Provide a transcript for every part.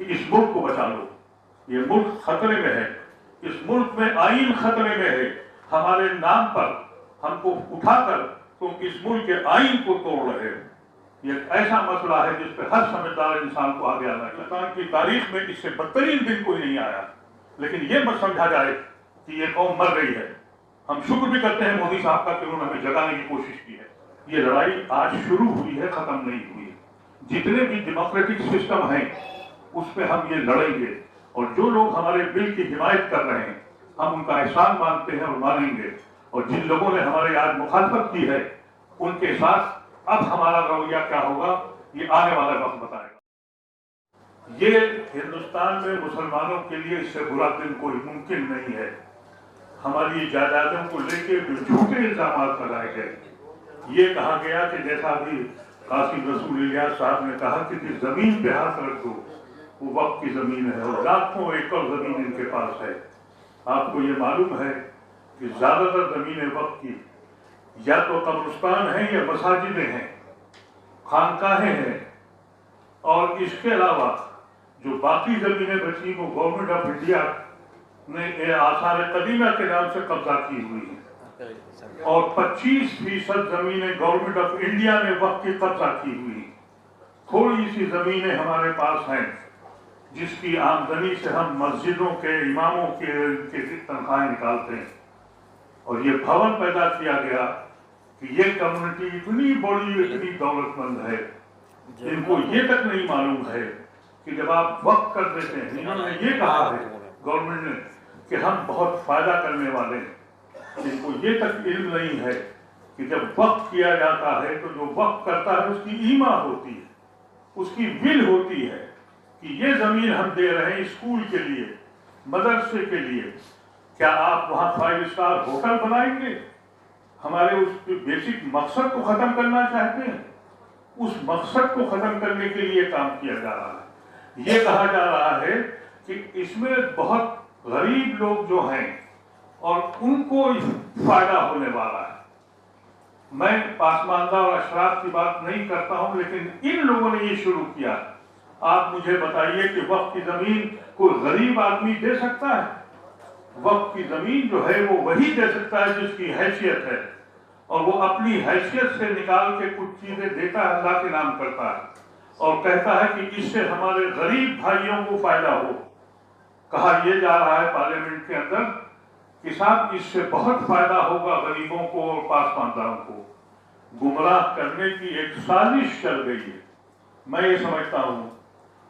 اس ملک کو بچا لو، یہ ملک خطرے میں ہے، اس ملک میں آئین خطرے میں ہے، ہمارے نام پر ہم کو اٹھا کر تم اس ملک کے آئین کو توڑ رہے ہو۔ یہ ایک ایسا مسئلہ ہے جس پہ ہر سمجھدار انسان کو آگے آنا ہے۔ ہندوستان کی تاریخ میں اس سے بدترین دن کوئی نہیں آیا، لیکن یہ مت سمجھا جائے کہ یہ قوم مر گئی ہے۔ ہم شکر بھی کرتے ہیں مودی صاحب کا کہ انہوں نے ہمیں جگانے کی کوشش کی ہے۔ یہ لڑائی آج شروع ہوئی ہے، ختم نہیں ہوئی ہے۔ جتنے بھی ڈیموکریٹک سسٹم ہیں اس پہ ہم یہ لڑیں گے، اور جو لوگ ہمارے بل کی حمایت کر رہے ہیں ہم ان کا احسان مانتے ہیں اور مانیں گے، اور جن لوگوں نے ہمارے آج مخالفت کی ہے ان کے ساتھ اب ہمارا رویہ کیا ہوگا یہ آنے والا وقت بتائے گا۔ یہ ہندوستان میں مسلمانوں کے لیے اس سے برا دن کوئی ممکن نہیں ہے۔ ہماری جائیدادوں کو لے کے جو جھوٹے الزامات لگائے گئے، یہ کہا گیا کہ جیسا بھی قاسم رسول الیاس صاحب نے کہا کہ جس زمین پہ ہاتھ رکھ دو وہ وقف کی زمین ہے، اور لاکھوں ایکڑ زمین ان کے پاس ہے۔ آپ کو یہ معلوم ہے کہ زیادہ تر زمینیں وقف کی یا تو قبرستان ہیں یا مساجدیں ہیں، خانقاہیں ہیں، اور اس کے علاوہ جو باقی زمینیں بچی وہ گورنمنٹ آف انڈیا نے آثار قدیمہ کے نام سے قبضہ کی ہوئی ہیں، اور 25% زمینیں گورنمنٹ آف انڈیا نے وقف کی قبضہ کی ہوئی ہیں۔ تھوڑی سی زمینیں ہمارے پاس ہیں جس کی آمدنی سے ہم مسجدوں کے اماموں کے تنخواہیں نکالتے ہیں، اور یہ بھون پیدا کیا گیا کہ یہ کمیونٹی اتنی بڑی اتنی دولت مند ہے، ان کو یہ تک نہیں معلوم ہے کہ جب آپ وقف کر دیتے ہیں، انہوں نے یہ کہا ہے گورنمنٹ نے کہ ہم بہت فائدہ کرنے والے ہیں، ان کو یہ تک علم نہیں ہے کہ جب وقف کیا جاتا ہے تو جو وقف کرتا ہے اس کی ایما ہوتی ہے، اس کی ول ہوتی ہے کہ یہ زمین ہم دے رہے ہیں اسکول کے لیے، مدرسے کے لیے۔ کیا آپ وہاں 5 اسٹار ہوٹل بنائیں گے؟ ہمارے اس بیسک مقصد کو ختم کرنا چاہتے ہیں؟ اس مقصد کو ختم کرنے کے لیے کام کیا جا رہا ہے۔ یہ کہا جا رہا ہے کہ اس میں بہت غریب لوگ جو ہیں اور ان کو فائدہ ہونے والا ہے۔ میں پاسماندہ اور اشراف کی بات نہیں کرتا ہوں، لیکن ان لوگوں نے یہ شروع کیا۔ آپ مجھے بتائیے کہ وقف کی زمین کوئی غریب آدمی دے سکتا ہے؟ وقف کی زمین جو ہے وہ وہی دے سکتا ہے جس کی حیثیت ہے، اور وہ اپنی حیثیت سے نکال کے کچھ چیزیں دیتا ہے، اللہ کے نام کرتا ہے، اور کہتا ہے کہ اس سے ہمارے غریب بھائیوں کو فائدہ ہو۔ کہا یہ جا رہا ہے پارلیمنٹ کے اندر کہ صاحب اس سے بہت فائدہ ہوگا غریبوں کو اور پاسمانداروں کو۔ گمراہ کرنے کی ایک سازش چل گئی ہے۔ میں یہ سمجھتا ہوں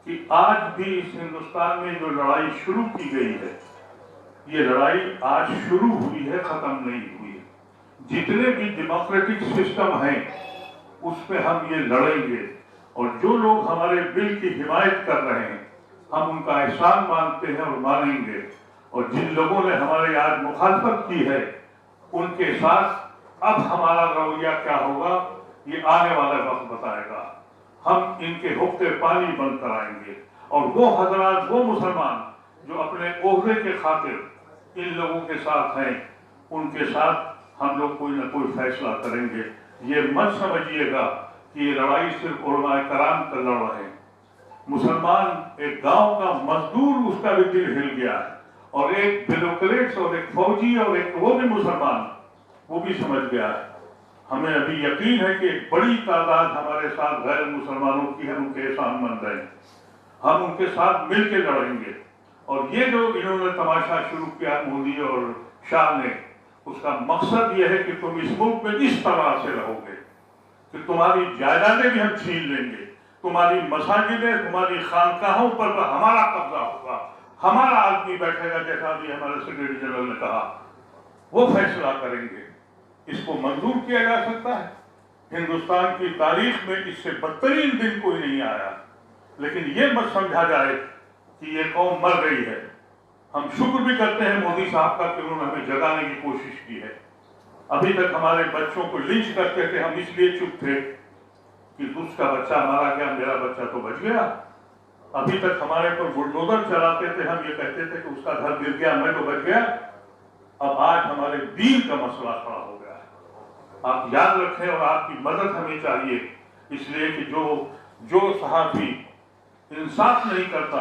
کہ آج بھی اس ہندوستان میں جو لڑائی شروع کی گئی ہے، یہ لڑائی آج شروع ہوئی ہے، ختم نہیں ہوئی ہے۔ جتنے بھی ڈیموکریٹک سسٹم ہیں اس پہ ہم یہ لڑیں گے، اور جو لوگ ہمارے بل کی حمایت کر رہے ہیں ہم ان کا احسان مانتے ہیں اور مانیں گے، اور جن لوگوں نے ہمارے آج مخالفت کی ہے ان کے ساتھ اب ہمارا رویہ کیا ہوگا یہ آنے والا وقت بتائے گا۔ ہم ان کے حقے پانی بند کرائیں گے، اور وہ حضرات، وہ مسلمان جو اپنے عہدے کے خاطر ان لوگوں کے ساتھ ہیں، ان کے ساتھ ہم لوگ کوئی نہ کوئی فیصلہ کریں گے۔ یہ مت سمجھیے گا کہ یہ لڑائی صرف علماء کرام کا لڑ رہے ہیں۔ مسلمان ایک گاؤں کا مزدور اس کا بھی دل ہل گیا ہے، اور ایک بیوروکریٹس اور ایک فوجی اور ایک وہ بھی مسلمان وہ بھی سمجھ گیا ہے۔ ہمیں ابھی یقین ہے کہ ایک بڑی تعداد ہمارے ساتھ غیر مسلمانوں کی ہے، ان کے احسان مند ہیں، ہم ان کے ساتھ مل کے لڑیں گے۔ اور یہ جو انہوں نے تماشا شروع کیا مودی اور شاہ نے، اس کا مقصد یہ ہے کہ تم اس ملک میں اس طرح سے رہو گے کہ تمہاری جائیدادیں بھی ہم چھین لیں گے، تمہاری مساجدیں، تمہاری خانقاہوں پر ہمارا قبضہ ہوگا، ہمارا آدمی بیٹھے گا، جیسا بھی ہمارے سیکرٹری جنرل نے کہا، وہ فیصلہ کریں گے۔ اس کو منظور کیا جا سکتا ہے؟ ہندوستان کی تاریخ میں اس سے بدترین دن کوئی نہیں آیا، لیکن یہ مت سمجھا جائے کہ یہ قوم مر گئی ہے۔ ہم شکر بھی کرتے ہیں مودی صاحب کا کہ انہوں نے ہمیں جگانے کی کوشش کی ہے۔ ابھی تک ہمارے بچوں کو لنچ کرتے تھے، ہم اس لیے چپ تھے کہ اس کا بچہ مارا گیا، میرا بچہ تو بچ گیا۔ ابھی تک ہمارے پر بلڈوزر چلاتے تھے، ہم یہ کہتے تھے کہ اس کا گھر گر گیا، میں تو بچ گیا۔ اب آج ہمارے دین کا مسئلہ کھڑا ہو گیا ہے۔ آپ یاد رکھیں، اور آپ کی مدد ہمیں چاہیے، اس لیے کہ جو صحافی انصاف نہیں کرتا